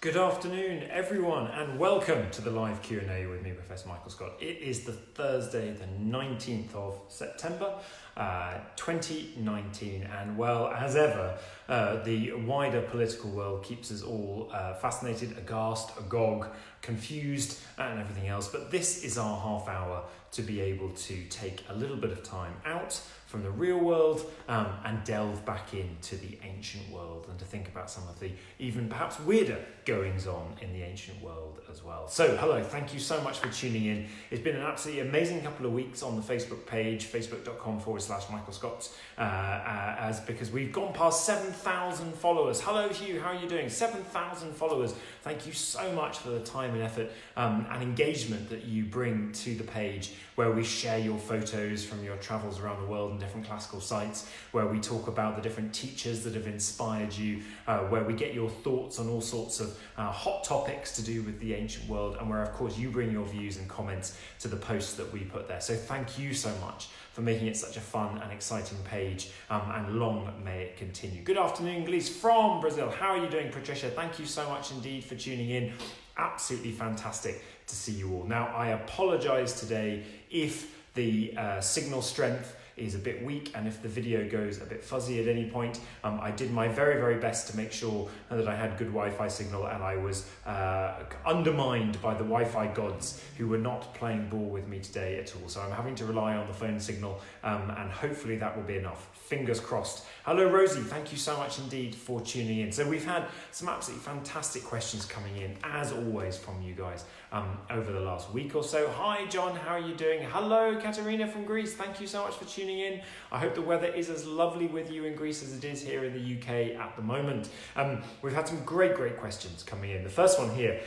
Good afternoon, everyone, and welcome to the live Q&A with me, Professor Michael Scott. It is the Thursday, the 19th of September, 2019, and well, as ever, the wider political world keeps us all fascinated, aghast, agog, confused, and everything else. But this is our half hour to be able to take a little bit of time out from the real world and delve back into the ancient world and to think about some of the even perhaps weirder goings on in the ancient world as well. So hello, thank you so much for tuning in. It's been an absolutely amazing couple of weeks on the Facebook page, facebook.com/Michael Scott, because we've gone past 7,000 followers. Hello Hugh, how are you doing? 7,000 followers. Thank you so much for the time and effort and engagement that you bring to the page, where we share your photos from your travels around the world and different classical sites, where we talk about the different teachers that have inspired you, where we get your thoughts on all sorts of hot topics to do with the ancient world, and where of course you bring your views and comments to the posts that we put there. So thank you so much for making it such a fun and exciting page, and long may it continue. Good afternoon, Glees from Brazil. How are you doing, Patricia? Thank you so much indeed for tuning in. Absolutely fantastic to see you all. Now, I apologise today if the signal strength is a bit weak and if the video goes a bit fuzzy at any point. I did my very, very best to make sure that I had good Wi-Fi signal, and I was undermined by the Wi-Fi gods who were not playing ball with me today at all. So I'm having to rely on the phone signal, and hopefully that will be enough. Fingers crossed. Hello Rosie, thank you so much indeed for tuning in. So we've had some absolutely fantastic questions coming in, as always, from you guys over the last week or so. Hi John, how are you doing? Hello Katerina from Greece, thank you so much for tuning in. I hope the weather is as lovely with you in Greece as it is here in the UK at the moment. We've had some great questions coming in. The first one here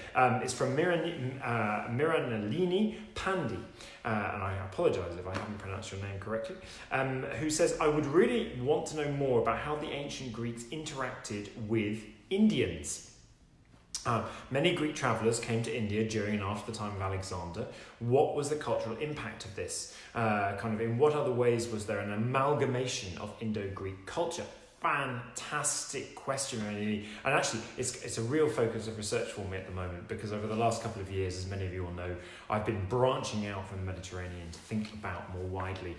is from Miranalini Pandi, and I apologise if I haven't pronounced your name correctly, who says, I would really want to know more about how the ancient Greeks interacted with Indians. Many Greek travellers came to India during and after the time of Alexander. What was the cultural impact of this? In what other ways was there an amalgamation of Indo Greek culture? Fantastic question, really. And actually, it's a real focus of research for me at the moment, because over the last couple of years, as many of you will know, I've been branching out from the Mediterranean to think about more widely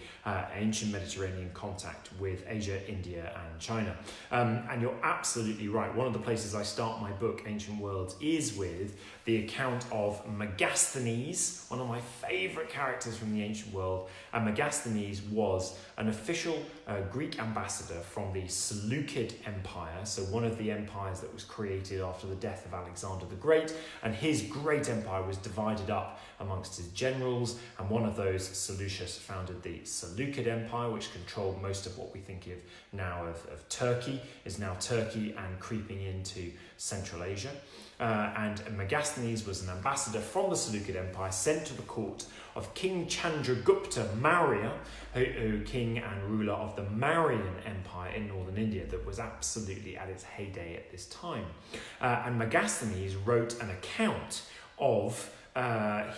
ancient Mediterranean contact with Asia, India and China. And you're absolutely right. One of the places I start my book, Ancient Worlds, is with the account of Megasthenes, one of my favourite characters from the ancient world. And Megasthenes was an official Greek ambassador from the Seleucid Empire, so one of the empires that was created after the death of Alexander the Great, and his great empire was divided up amongst his generals, and one of those, Seleucus, founded the Seleucid Empire, which controlled most of what we think of now of Turkey, is now Turkey and creeping into Central Asia. And Megasthenes was an ambassador from the Seleucid Empire sent to the court of King Chandragupta Maurya, king and ruler of the Mauryan Empire in northern India that was absolutely at its heyday at this time. And Megasthenes wrote an account of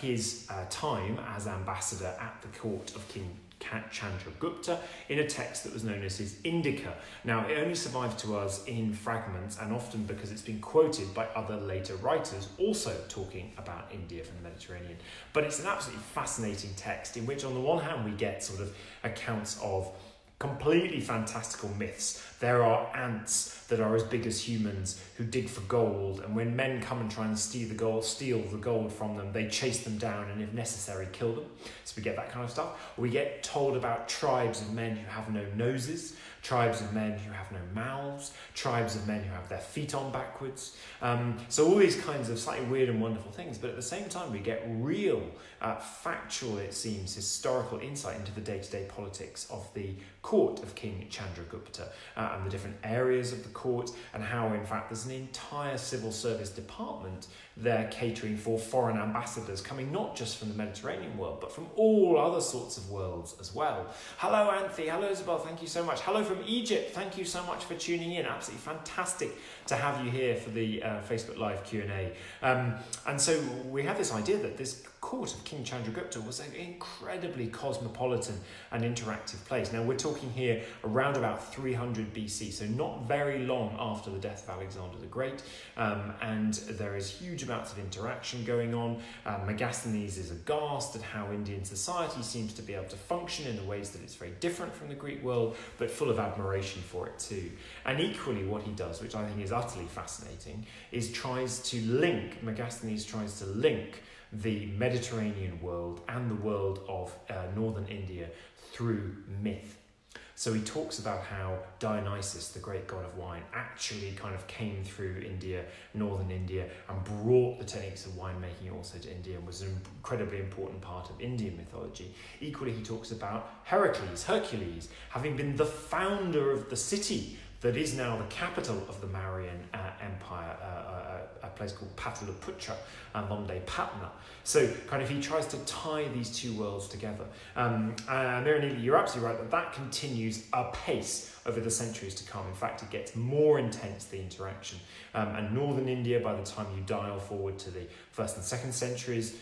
his time as ambassador at the court of King Chandragupta in a text that was known as his Indica. Now, it only survived to us in fragments, and often because it's been quoted by other later writers also talking about India from the Mediterranean. But it's an absolutely fascinating text in which, on the one hand, we get sort of accounts of completely fantastical myths. There are ants that are as big as humans who dig for gold, and when men come and try and steal the gold from them, they chase them down and if necessary kill them. So we get that kind of stuff. We get told about tribes of men who have no noses, tribes of men who have no mouths, tribes of men who have their feet on backwards. So all these kinds of slightly weird and wonderful things, but at the same time we get real, factual, it seems, historical insight into the day-to-day politics of the court of King Chandragupta, and the different areas of the court, and how in fact there's an entire civil service department there catering for foreign ambassadors coming not just from the Mediterranean world but from all other sorts of worlds as well. Hello Anthony, hello Isabel, thank you so much. Hello from Egypt, thank you so much for tuning in. Absolutely fantastic to have you here for the Facebook Live Q&A. And so we have this idea that this court of King Chandragupta was an incredibly cosmopolitan and interactive place. Now we're talking here around about 300 BC, so not very long after the death of Alexander the Great, and there is huge amounts of interaction going on. Megasthenes is aghast at how Indian society seems to be able to function in the ways that it's very different from the Greek world, but full of admiration for it too. And equally what he does, which I think is utterly fascinating, is Megasthenes tries to link the Mediterranean world and the world of northern India through myth. So he talks about how Dionysus, the great god of wine, actually kind of came through India, northern India, and brought the techniques of winemaking also to India and was an incredibly important part of Indian mythology. Equally, he talks about Hercules, having been the founder of the city that is now the capital of the Mauryan Empire, a place called Pataliputra, modern-day Patna. So kind of he tries to tie these two worlds together. Miranili, you're absolutely right that continues apace over the centuries to come. In fact, it gets more intense, the interaction. And northern India, by the time you dial forward to the 1st and 2nd centuries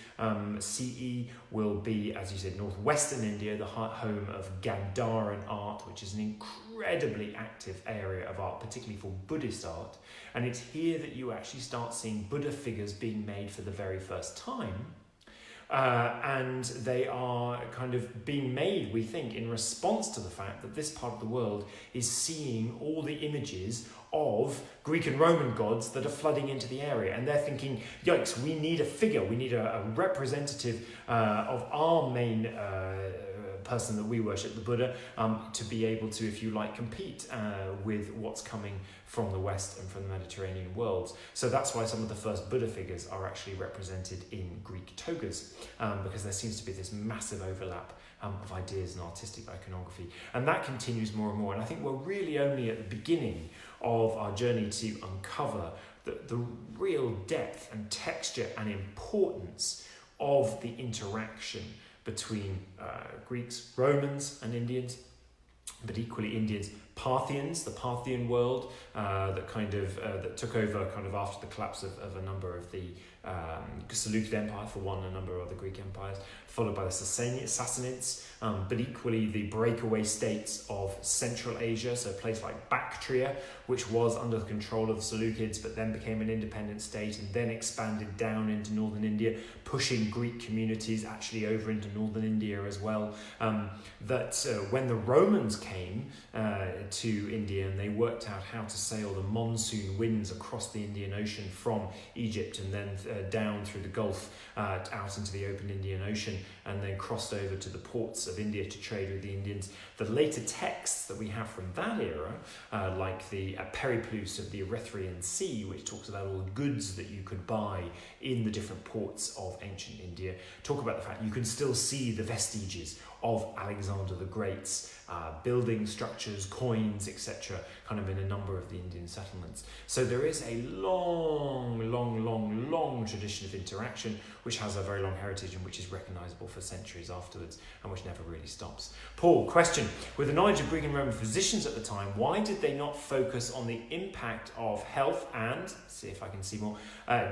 CE, will be, as you said, northwestern India, the home of Gandharan art, which is an incredibly active area of art, particularly for Buddhist art. And it's here that you actually start seeing Buddha figures being made for the very first time. And they are kind of being made, we think, in response to the fact that this part of the world is seeing all the images of Greek and Roman gods that are flooding into the area. And they're thinking, yikes, we need a figure, we need a representative of our main person that we worship, the Buddha, to be able to, if you like, compete with what's coming from the West and from the Mediterranean worlds. So that's why some of the first Buddha figures are actually represented in Greek togas, because there seems to be this massive overlap of ideas and artistic iconography. And that continues more and more. And I think we're really only at the beginning of our journey to uncover the real depth and texture and importance of the interaction between Greeks, Romans and Indians, but equally Indians, Parthians, the Parthian world that took over kind of after the collapse of a number of the Seleucid Empire, for one, a number of other Greek empires, followed by the Sassanids, but equally the breakaway states of Central Asia, so a place like Bactria, which was under the control of the Seleucids, but then became an independent state and then expanded down into northern India, pushing Greek communities actually over into northern India as well. When the Romans came to India and they worked out how to sail the monsoon winds across the Indian Ocean from Egypt and then down through the Gulf out into the open Indian Ocean, and then crossed over to the ports of India to trade with the Indians. The later texts that we have from that era, like the Periplus of the Erythraean Sea, which talks about all the goods that you could buy in the different ports of ancient India, talk about the fact you can still see the vestiges of Alexander the Great's building structures, coins, etc., kind of in a number of the Indian settlements. So there is a long tradition of interaction, which has a very long heritage and which is recognisable for centuries afterwards and which never really stops. Paul, question. With the knowledge of Greek and Roman physicians at the time, why did they not focus on the impact of health and, see if I can see more,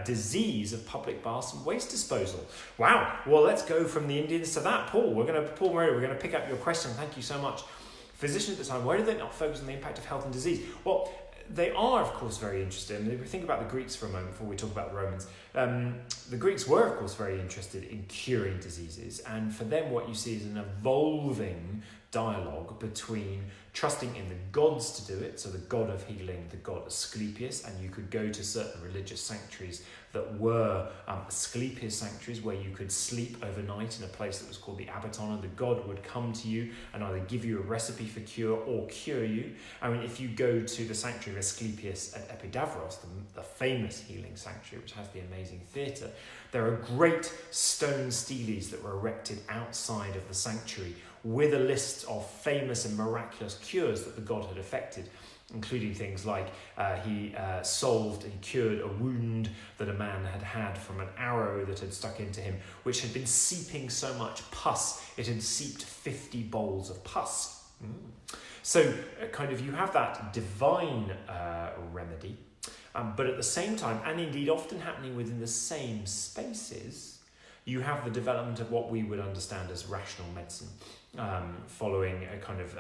disease of public baths and waste disposal? Wow. Well, let's go from the Indians to that. Paul Murray, we're going to pick up your question. Thank you so much. Physicians at the time, why did they not focus on the impact of health and disease? Well, they are, of course, very interested. And if we think about the Greeks for a moment before we talk about the Romans, the Greeks were, of course, very interested in curing diseases. And for them, what you see is an evolving dialogue between trusting in the gods to do it, so the god of healing, the god Asclepius, and you could go to certain religious sanctuaries that were Asclepius sanctuaries where you could sleep overnight in a place that was called the Abaton, and the god would come to you and either give you a recipe for cure or cure you. I mean, if you go to the sanctuary of Asclepius at Epidavros, the famous healing sanctuary, which has the amazing theatre, there are great stone steles that were erected outside of the sanctuary with a list of famous and miraculous cures that the god had effected, including things like he cured a wound that a man had had from an arrow that had stuck into him, which had been seeping so much pus, it had seeped 50 bowls of pus. So kind of you have that divine remedy, but at the same time, and indeed often happening within the same spaces, you have the development of what we would understand as rational medicine, following a kind of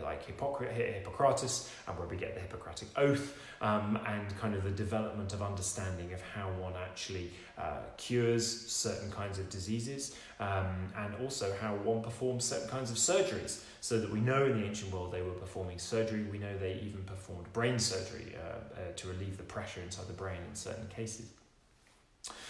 like Hippocrates, and where we get the Hippocratic Oath, and kind of the development of understanding of how one actually cures certain kinds of diseases, and also how one performs certain kinds of surgeries. So that we know in the ancient world they were performing surgery. We know they even performed brain surgery to relieve the pressure inside the brain in certain cases.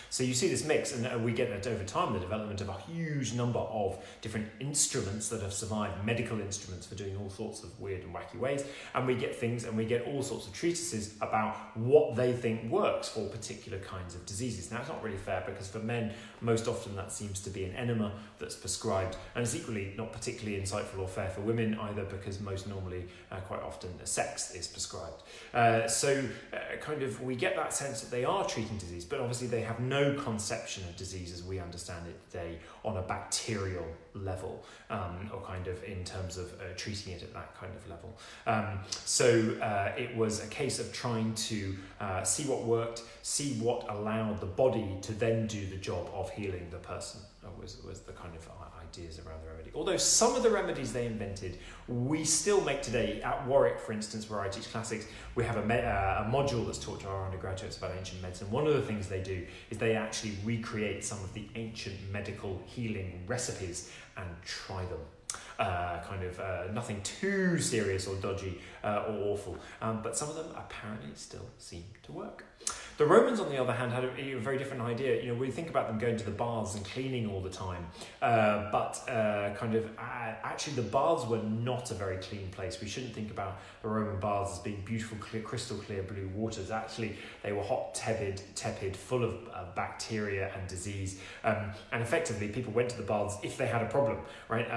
So you see this mix, and we get that over time, the development of a huge number of different instruments that have survived, medical instruments for doing all sorts of weird and wacky ways, and we get things, and we get all sorts of treatises about what they think works for particular kinds of diseases. Now, it's not really fair, because for men, most often that seems to be an enema that's prescribed, and it's equally not particularly insightful or fair for women either, because most normally, quite often, sex is prescribed. Kind of, we get that sense that they are treating disease, but obviously they have no conception of disease as we understand it today on a bacterial level, or kind of in terms of treating it at that kind of level. It was a case of trying to see what worked, see what allowed the body to then do the job of healing the person, was the kind of ideas around the remedy. Although some of the remedies they invented, we still make today. At Warwick, for instance, where I teach classics, we have a module that's taught to our undergraduates about ancient medicine. One of the things they do is they actually recreate some of the ancient medical healing recipes and try them. Nothing too serious or dodgy or awful, but some of them apparently still seem to work. The Romans, on the other hand, had a very different idea. You know, we think about them going to the baths and cleaning all the time, actually the baths were not a very clean place. We shouldn't think about the Roman baths as being beautiful, clear, crystal clear blue waters. Actually, they were hot, tepid, full of bacteria and disease, and effectively people went to the baths if they had a problem, right?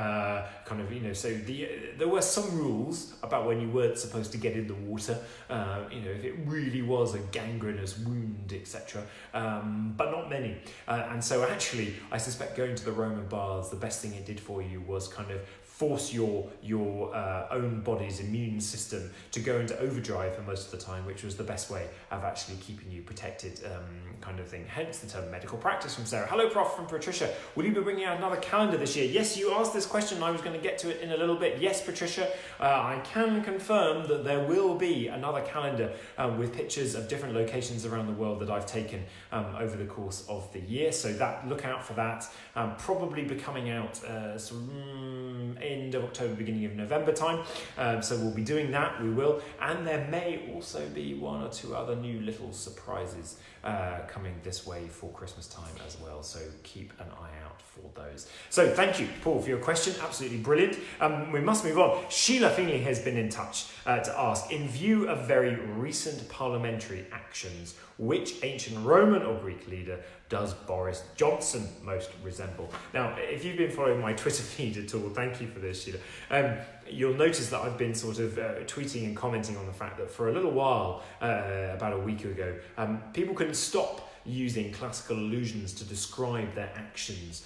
There were some rules about when you weren't supposed to get in the water, if it really was a gangrenous wound, etc., but not many. And so actually, I suspect going to the Roman baths, the best thing it did for you was kind of force your own body's immune system to go into overdrive for most of the time, which was the best way of actually keeping you protected, kind of thing. Hence the term medical practice from Sarah. Hello, Prof, from Patricia. Will you be bringing out another calendar this year? Yes, you asked this question, and I was going to get to it in a little bit. Yes, Patricia, I can confirm that there will be another calendar with pictures of different locations around the world that I've taken over the course of the year. So look out for that. Probably be coming out end of October, beginning of November time. So we'll be doing that, we will. And there may also be one or two other new little surprises coming this way for Christmas time as well. So keep an eye out for those. So thank you, Paul, for your question. Absolutely brilliant. We must move on. Sheila Finley has been in touch to ask, in view of very recent parliamentary actions, which ancient Roman or Greek leader does Boris Johnson most resemble? Now, if you've been following my Twitter feed at all, thank you for this, Sheila. You'll notice that I've been sort of tweeting and commenting on the fact that for a little while, about a week ago, people couldn't stop using classical allusions to describe their actions.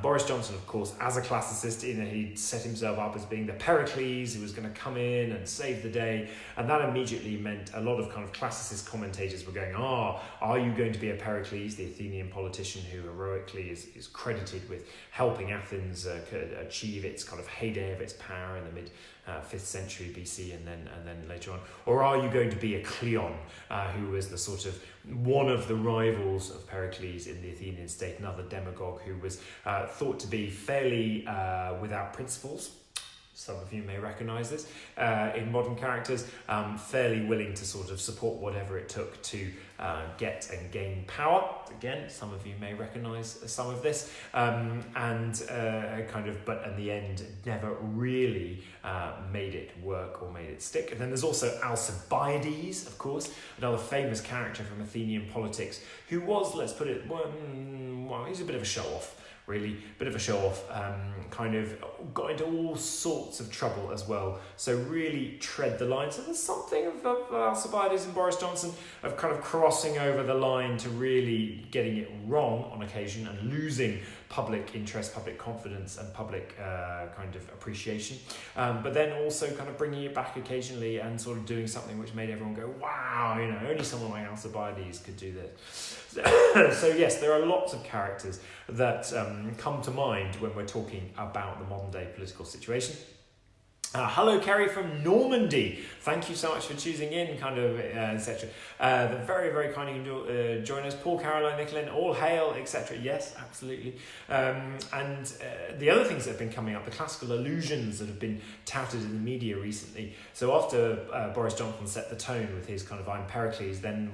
Boris Johnson, of course, as a classicist, he'd set himself up as being the Pericles who was going to come in and save the day, and that immediately meant a lot of kind of classicist commentators were going, are you going to be a Pericles, the Athenian politician who heroically is credited with helping Athens achieve its kind of heyday of its power in the mid 5th century BC and then later on? Or are you going to be a Cleon, who was the sort of one of the rivals of Pericles in the Athenian state, another demagogue who was thought to be fairly without principles? Some of you may recognise this in modern characters, fairly willing to sort of support whatever it took to get and gain power. Again, some of you may recognise some of this, but in the end, never really made it work or made it stick. And then there's also Alcibiades, of course, another famous character from Athenian politics, who was, let's put it, he's a bit of a show-off. really. Bit of a show-off, kind of got into all sorts of trouble as well. So really tread the line. So there's something of Alcibiades and Boris Johnson of kind of crossing over the line to really getting it wrong on occasion and losing public interest, public confidence and public kind of appreciation, but then also kind of bringing it back occasionally and sort of doing something which made everyone go, wow, you know, only someone like Alcibiades could do this. So yes, there are lots of characters that come to mind when we're talking about the modern day political situation. Hello, Kerry from Normandy. Thank you so much for choosing in, kind of, etc. Very, very kind of you join us. Paul, Caroline, Nicolin, all hail, etc. Yes, absolutely. And the other things that have been coming up, the classical allusions that have been touted in the media recently. So after Boris Johnson set the tone with his kind of I'm Pericles, then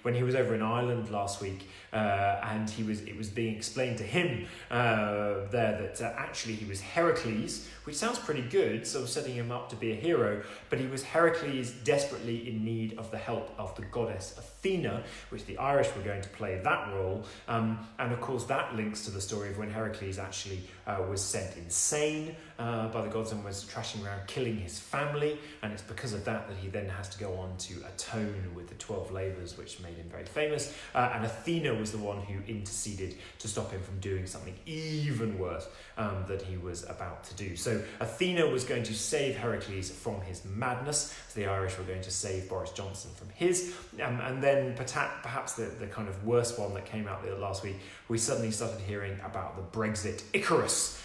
when he was over in Ireland last week, and it was being explained to him there that actually he was Heracles, which sounds pretty good, sort of setting him up to be a hero, but he was Heracles desperately in need of the help of the goddess Athena, which the Irish were going to play that role, and of course that links to the story of when Heracles actually was sent insane by the gods and was trashing around killing his family, and it's because of that he then has to go on to atone with the 12 labours, which made him very famous, and Athena was the one who interceded to stop him from doing something even worse that he was about to do. So Athena was going to save Heracles from his madness, so the Irish were going to save Boris Johnson from his, and then perhaps the kind of worst one that came out there last week, we suddenly started hearing about the Brexit Licorice,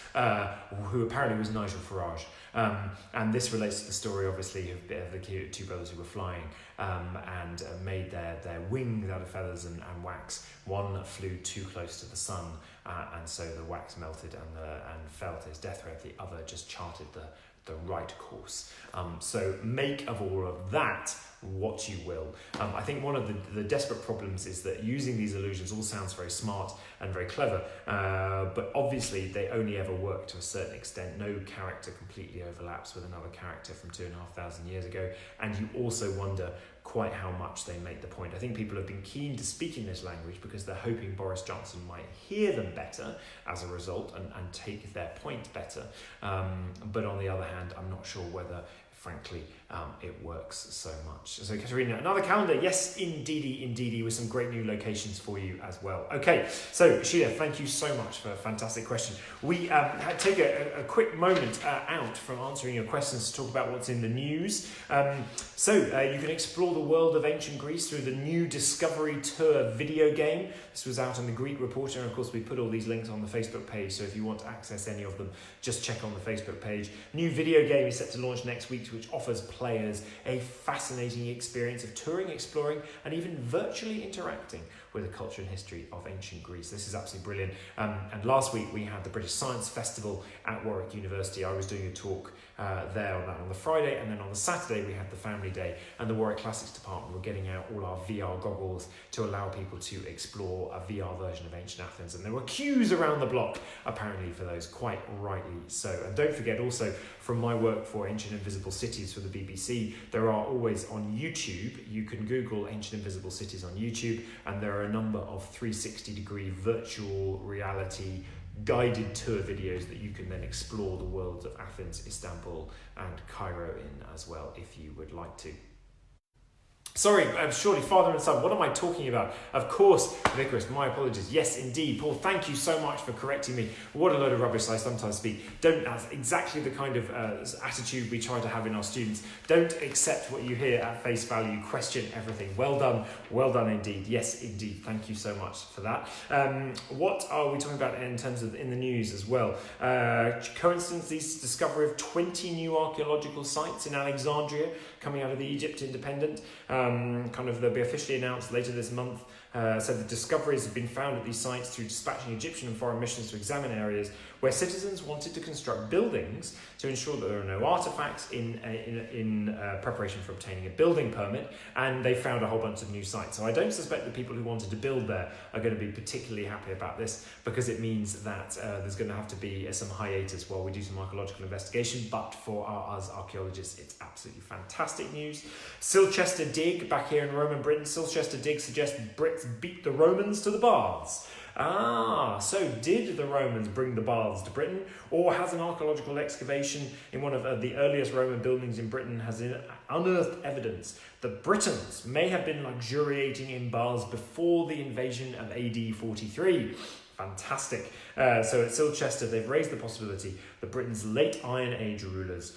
who apparently was Nigel Farage. And this relates to the story, obviously, of the two brothers who were flying and made their wings out of feathers and wax. One flew too close to the sun, and so the wax melted and fell to his death throat. The other just charted the right course. So make of all of that what you will. I think one of the desperate problems is that using these illusions all sounds very smart and very clever, but obviously they only ever work to a certain extent. No character completely overlaps with another character from 2,500 years ago, and you also wonder quite how much they make the point. I think people have been keen to speak in this language because they're hoping Boris Johnson might hear them better as a result and take their point better. But on the other hand, I'm not sure whether, frankly, it works so much. So Katerina, another calendar. Yes, indeedy, with some great new locations for you as well. Okay, so Sheila, thank you so much for a fantastic question. We take a quick moment out from answering your questions to talk about what's in the news. So you can explore the world of ancient Greece through the new Discovery Tour video game. This was out on the Greek Reporter, and of course we put all these links on the Facebook page, so if you want to access any of them, just check on the Facebook page. New video game is set to launch next week, which offers players a fascinating experience of touring, exploring, and even virtually interacting with the culture and history of ancient Greece. This is absolutely brilliant. And last week we had the British Science Festival at Warwick University. I was doing a talk there on the Friday, and then on the Saturday we had the Family Day, and the Warwick Classics department were getting out all our VR goggles to allow people to explore a VR version of ancient Athens, and there were queues around the block apparently for those, quite rightly so. And don't forget also, from my work for Ancient Invisible Cities for the BBC, there are always on YouTube, you can Google Ancient Invisible Cities on YouTube, and there are a number of 360-degree virtual reality guided tour videos that you can then explore the worlds of Athens, Istanbul and Cairo in as well, if you would like to. Sorry, surely father and son, what am I talking about? Of course, Licorice, my apologies. Yes, indeed. Paul, thank you so much for correcting me. What a load of rubbish I sometimes speak. That's exactly the kind of attitude we try to have in our students. Don't accept what you hear at face value. Question everything. Well done indeed. Yes, indeed. Thank you so much for that. What are we talking about in terms of in the news as well? Coincidence, this discovery of 20 new archaeological sites in Alexandria coming out of the Egypt Independent. They'll be officially announced later this month. So the discoveries have been found at these sites through dispatching Egyptian and foreign missions to examine areas where citizens wanted to construct buildings to ensure that there are no artifacts in preparation for obtaining a building permit, and they found a whole bunch of new sites. So I don't suspect the people who wanted to build there are going to be particularly happy about this, because it means that there's going to have to be some hiatus while we do some archaeological investigation, but for us archaeologists it's absolutely fantastic news. Silchester Dig, back here in Roman Britain, Silchester Dig suggests Brits Brits beat the Romans to the baths. So did the Romans bring the baths to Britain, or has an archaeological excavation in one of the earliest Roman buildings in Britain has unearthed evidence that Britons may have been luxuriating in baths before the invasion of AD 43. Fantastic. So at Silchester, they've raised the possibility that Britain's late Iron Age rulers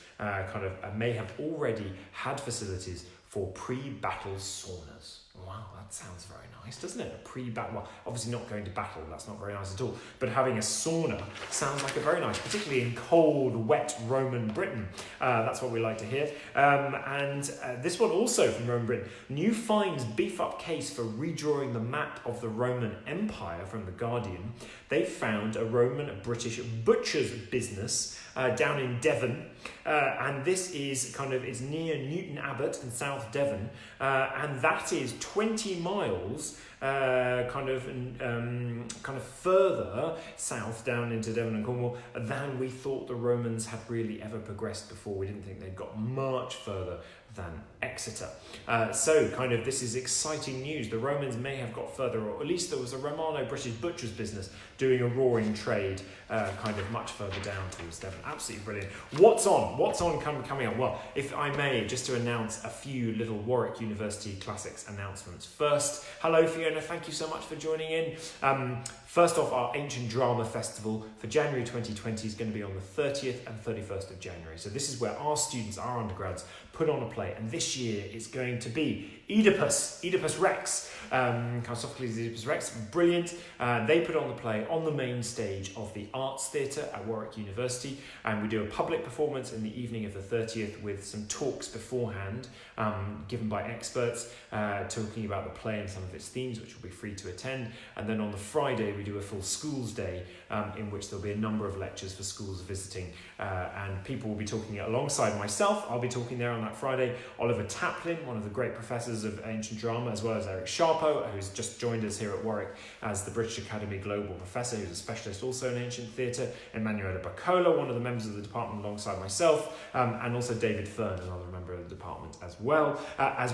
may have already had facilities for pre-battle saunas. Wow, that sounds very nice, doesn't it? A pre-battle, well, obviously not going to battle, that's not very nice at all, but having a sauna sounds like a very nice, particularly in cold, wet Roman Britain. That's what we like to hear. And this one also from Roman Britain. New finds beef up case for redrawing the map of the Roman Empire from The Guardian. They found a Roman-British butcher's business down in Devon, and this is it's near Newton Abbot in South Devon, and that is 20 miles further south down into Devon and Cornwall than we thought the Romans had really ever progressed before. We didn't think they'd got much further than Exeter. This is exciting news. The Romans may have got further, or at least there was a Romano-British butcher's business doing a roaring trade much further down towards Devon. Absolutely brilliant. What's on coming up? Well, if I may, just to announce a few little Warwick University Classics announcements. First, hello Fiona, thank you so much for joining in. First off, our Ancient Drama Festival for January 2020 is going to be on the 30th and 31st of January. So this is where our students, our undergrads, put on a play. And this year it's going to be Oedipus Rex. Sophocles' Oedipus Rex, brilliant. They put on the play on the main stage of the Arts Theatre at Warwick University. And we do a public performance in the evening of the 30th with some talks beforehand given by experts talking about the play and some of its themes, which will be free to attend. And then on the Friday, we do a full schools day in which there'll be a number of lectures for schools visiting, and people will be talking alongside myself. I'll be talking there on that Friday. Oliver Taplin, one of the great professors of ancient drama, as well as Eric Sharpo, who's just joined us here at Warwick as the British Academy Global Professor, who's a specialist also in ancient theatre. Emanuela Bacola, one of the members of the department alongside myself, and also David Fern, another member of the department as well as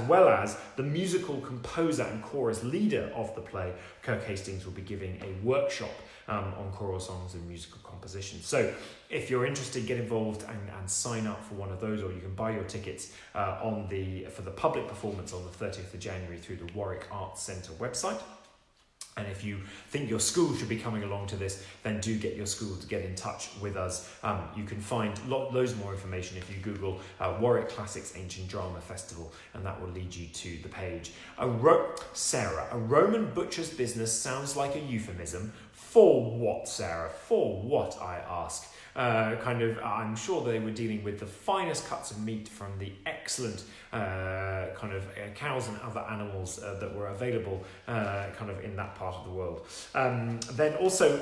the musical composer and chorus leader of the play, Kirk Hastings, will be giving a workshop on choral songs and musical composition. So if you're interested, get involved and sign up for one of those, or you can buy your tickets for the public performance on the 30th of January through the Warwick Arts Centre website. And if you think your school should be coming along to this, then do get your school to get in touch with us. You can find loads more information if you Google Warwick Classics Ancient Drama Festival, and that will lead you to the page. Sarah, a Roman butcher's business sounds like a euphemism. For what, Sarah? For what, I ask? I'm sure they were dealing with the finest cuts of meat from the excellent cows and other animals that were available in that part of the world. Then also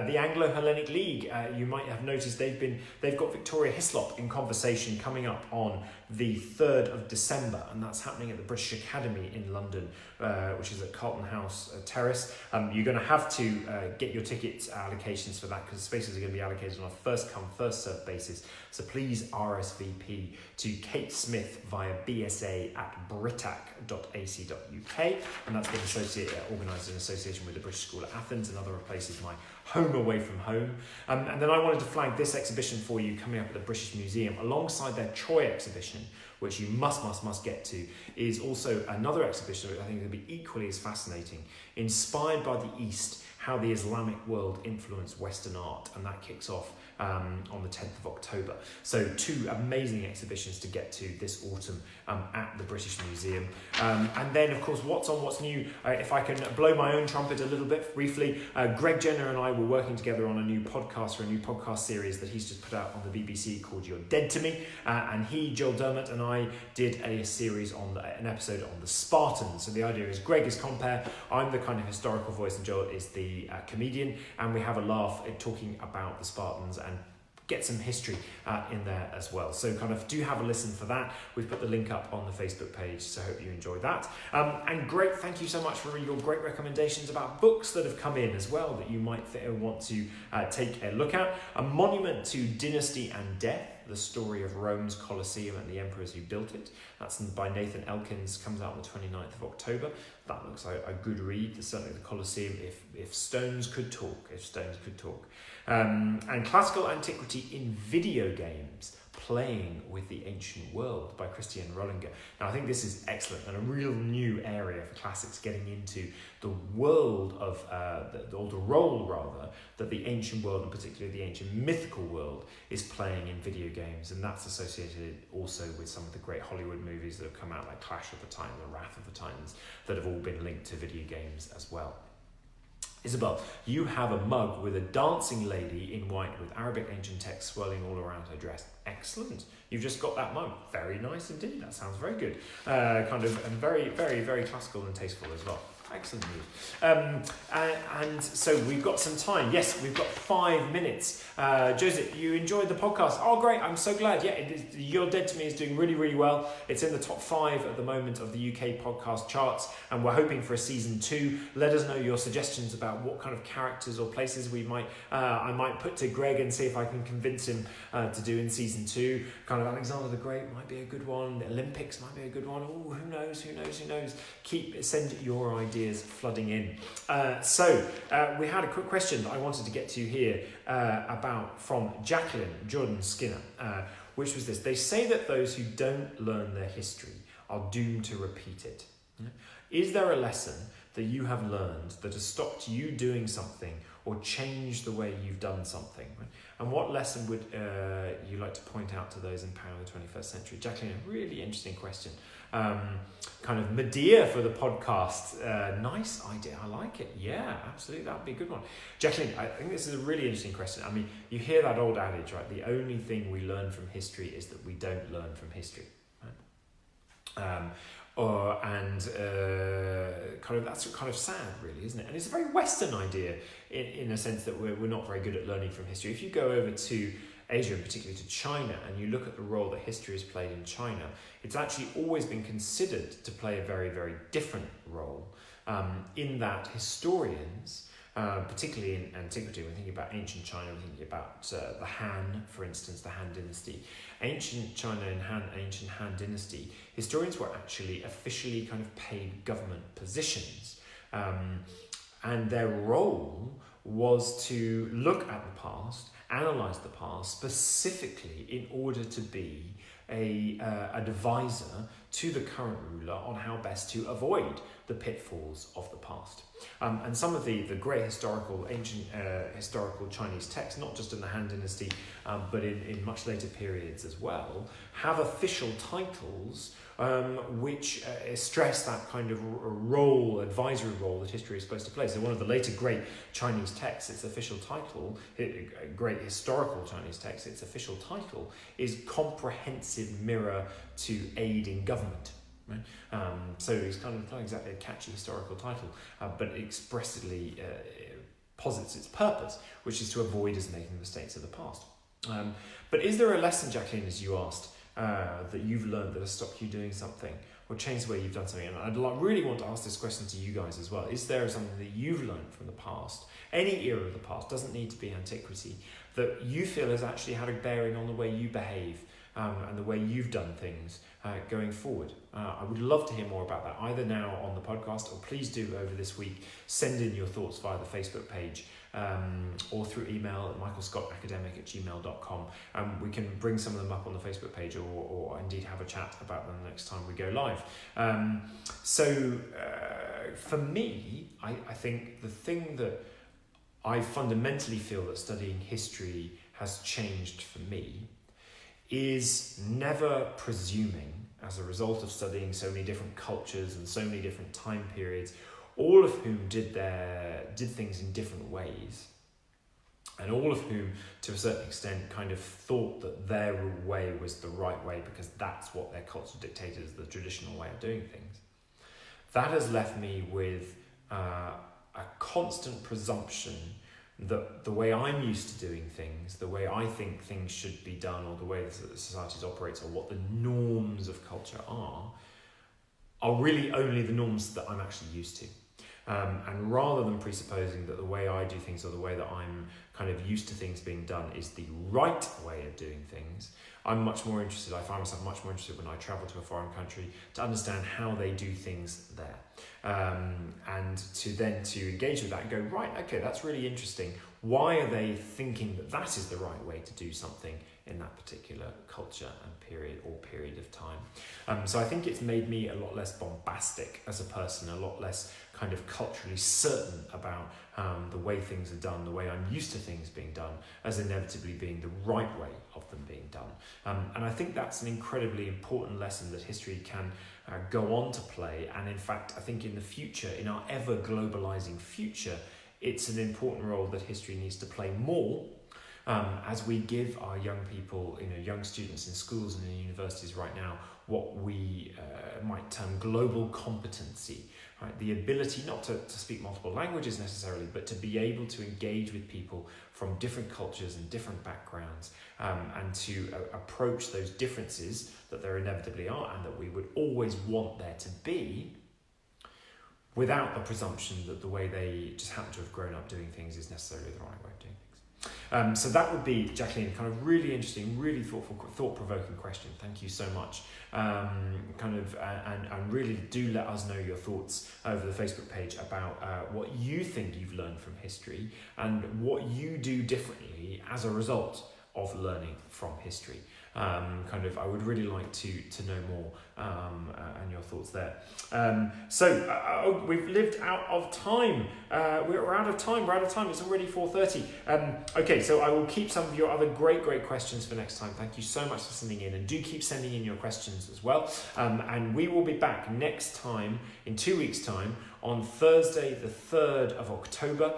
the Anglo-Hellenic League, you might have noticed they've got Victoria Hislop in conversation coming up on the 3rd of December, and that's happening at the British Academy in London, which is at Carlton House Terrace. You're going to have to get your ticket allocations for that, because spaces are going to be allocated on a first come first served basis. So please RSVP to Kate Smith via bsa@britac.ac.uk, and that's been organised in association with the British School at Athens and other places, my home away from home. And then I wanted to flag this exhibition for you coming up at the British Museum alongside their Troy exhibition, which you must get to, is also another exhibition which I think will be equally as fascinating, inspired by the East, how the Islamic world influenced Western art, and that kicks off on the 10th of October. So 2 amazing exhibitions to get to this autumn at the British Museum. And then, of course, what's new? If I can blow my own trumpet a little bit briefly, Greg Jenner and I were working together on a new podcast series that he's just put out on the BBC called You're Dead to Me. And Joel Dermot, and I did a series an episode on the Spartans. So the idea is Greg is compere, I'm the kind of historical voice, and Joel is the comedian, and we have a laugh at talking about the Spartans and get some history in there as well. So do have a listen for that. We've put the link up on the Facebook page, so I hope you enjoy that. And great, thank you so much for your great recommendations about books that have come in as well that you might want to take a look at. A Monument to Dynasty and Death, the story of Rome's Colosseum and the emperors who built it. That's by Nathan Elkins, comes out on the 29th of October. That looks like a good read, certainly the Colosseum, if stones could talk, And Classical Antiquity in Video Games, Playing with the Ancient World by Christian Rollinger. Now, I think this is excellent and a real new area for classics, getting into the world of, or the role rather, that the ancient world, and particularly the ancient mythical world, is playing in video games. And that's associated also with some of the great Hollywood movies that have come out, like Clash of the Titans and Wrath of the Titans, that have all been linked to video games as well. Isabel, you have a mug with a dancing lady in white with Arabic ancient text swirling all around her dress. Excellent. You've just got that mug. Very nice indeed. That sounds very good. And very, very, very classical and tasteful as well. Excellent news. And so we've got some time. Yes, we've got 5 minutes. Joseph, you enjoyed the podcast. Oh, great. I'm so glad. Yeah, You're Dead to Me is doing really, really well. It's in the top 5 at the moment of the UK podcast charts, and we're hoping for a season 2. Let us know your suggestions about what kind of characters or places we might, I might put to Greg and see if I can convince him to do in season 2. Kind of Alexander the Great might be a good one. The Olympics might be a good one. Oh, who knows? Send your ideas flooding in. So we had a quick question that I wanted to get to here from Jacqueline Jordan Skinner, which was this: they say that those who don't learn their history are doomed to repeat it. Is there a lesson that you have learned that has stopped you doing something or changed the way you've done something? And what lesson would you like to point out to those in power in the 21st century? Jacqueline, a really interesting question. Kind of Medea for the podcast. Nice idea. I like it. Yeah, absolutely. That would be a good one. Jacqueline, I think this is a really interesting question. I mean, you hear that old adage, right? The only thing we learn from history is that we don't learn from history. Right? That's kind of sad, really, isn't it? And it's a very Western idea in a sense that we're not very good at learning from history. If you go over to Asia, and particularly to China, and you look at the role that history has played in China, it's actually always been considered to play a very, very different role, in that historians, particularly in antiquity, we're thinking about ancient China, we're thinking about the Han, for instance, the Han dynasty. Ancient China and ancient Han dynasty, historians were actually officially kind of paid government positions. And their role was to look at the past, analyse the past specifically in order to be a advisor to the current ruler on how best to avoid the pitfalls of the past. And some of the great ancient historical Chinese texts, not just in the Han dynasty, but in much later periods as well, have official titles which stress that kind of advisory role that history is supposed to play. So one of the later great Chinese texts, its official title, a great historical Chinese text, its official title is Comprehensive Mirror to Aid in Government. Right? So it's kind of not exactly a catchy historical title, but it expressly posits its purpose, which is to avoid us making mistakes of the past. But is there a lesson, Jacqueline, as you asked, that you've learned that has stopped you doing something or changed the way you've done something? And I'd really want to ask this question to you guys as well. Is there something that you've learned from the past, any era of the past, doesn't need to be antiquity, that you feel has actually had a bearing on the way you behave and the way you've done things going forward? I would love to hear more about that, either now on the podcast, or please do over this week send in your thoughts via the Facebook page or through email at michaelscottacademic@gmail.com. We can bring some of them up on the Facebook page or indeed have a chat about them next time we go live. So for me, I think the thing that I fundamentally feel that studying history has changed for me is never presuming, as a result of studying so many different cultures and so many different time periods, all of whom did things in different ways, and all of whom, to a certain extent, kind of thought that their way was the right way because that's what their culture dictated as the traditional way of doing things. That has left me with a constant presumption that the way I'm used to doing things, the way I think things should be done, or the way that society operates, or what the norms of culture are really only the norms that I'm actually used to. And rather than presupposing that the way I do things or the way that I'm kind of used to things being done is the right way of doing things, I find myself much more interested when I travel to a foreign country to understand how they do things there. And to engage with that and go, right, okay, that's really interesting. Why are they thinking that that is the right way to do something in that particular culture and period of time? So I think it's made me a lot less bombastic as a person, a lot less kind of culturally certain about the way things are done, the way I'm used to things being done, as inevitably being the right way of them being done. And I think that's an incredibly important lesson that history can go on to play. And in fact, I think in the future, in our ever globalizing future, it's an important role that history needs to play more as we give our young people, young students in schools and in universities right now, what we might term global competency, right? The ability not to speak multiple languages necessarily, but to be able to engage with people from different cultures and different backgrounds, and to approach those differences that there inevitably are and that we would always want there to be, without the presumption that the way they just happen to have grown up doing things is necessarily the right way of doing things. So that would be, Jacqueline, kind of really interesting, really thought-provoking question. Thank you so much. And really do let us know your thoughts over the Facebook page about what you think you've learned from history and what you do differently as a result of learning from history. I would really like to know more and your thoughts there. So we've lived out of time. We're out of time. It's already 4:30. Okay, so I will keep some of your other great questions for next time. Thank you so much for sending in, and do keep sending in your questions as well. And we will be back next time in 2 weeks' time on Thursday the 3rd of October,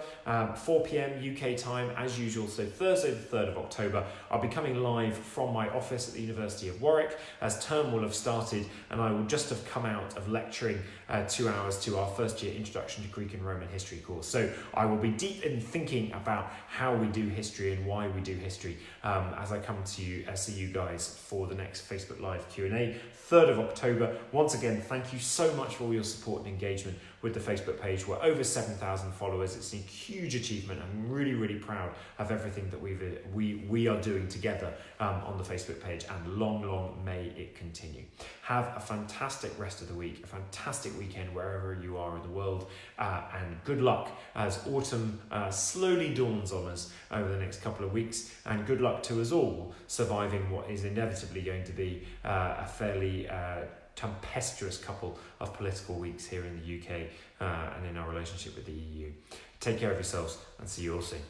4 p.m. UK time as usual. So Thursday the 3rd of October, I'll be coming live from my office at the University of Warwick as term will have started, and I will just have come out of lecturing 2 hours to our first year Introduction to Greek and Roman History course. So I will be deep in thinking about how we do history and why we do history as I come to see you guys for the next Facebook Live Q&A, 3rd of October. Once again, thank you so much for all your support and engagement with the Facebook page. We're over 7,000 followers. It's a huge achievement. I'm really proud of everything that we are doing together on the Facebook page, and long may it continue. Have a fantastic rest of the week, a fantastic weekend wherever you are in the world, and good luck as autumn slowly dawns on us over the next couple of weeks, and good luck to us all surviving what is inevitably going to be a fairly tempestuous couple of political weeks here in the UK and in our relationship with the EU. Take care of yourselves, and see you all soon.